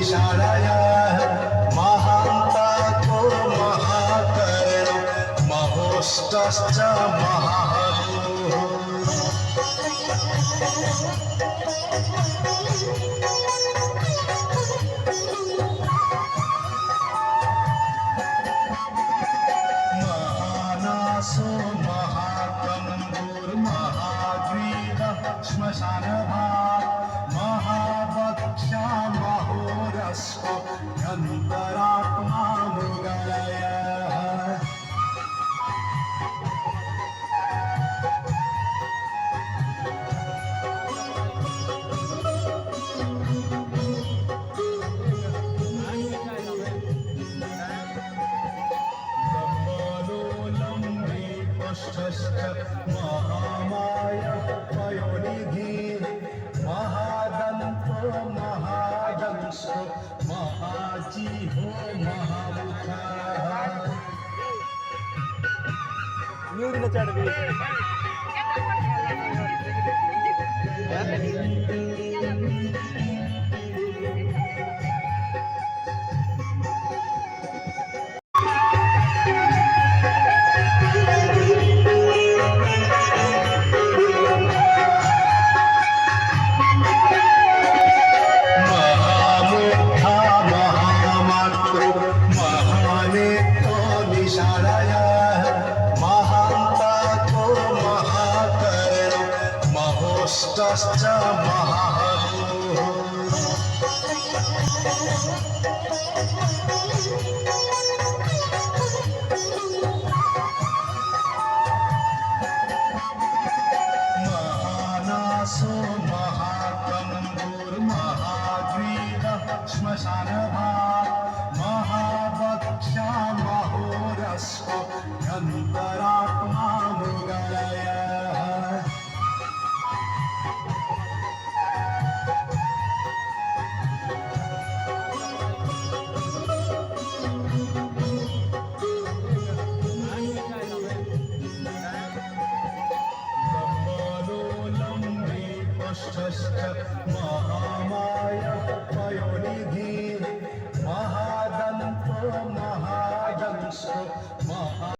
निशाणाय महान्ताको महाकर्णो महोष्टश्च महाहुः महानासो महाकम्बुर्महाद्वीरः श्मशानभाग महावक्षा महोरस्को यन्तरात्मा मृगलयः Mahamaya Payonidhi महादन्तो महादंशो महाजीहो महामुखः निशाणाय महान्ताको महाकर्णो महोष्टश्च महाहुः महानासो महाकम्बुर्महाद्वीरः श्मशानभाग महावक्षा महोरस्को यन्तरात्मा मृगलयः Mahamaya Payonidhi महादन्तो महादंशो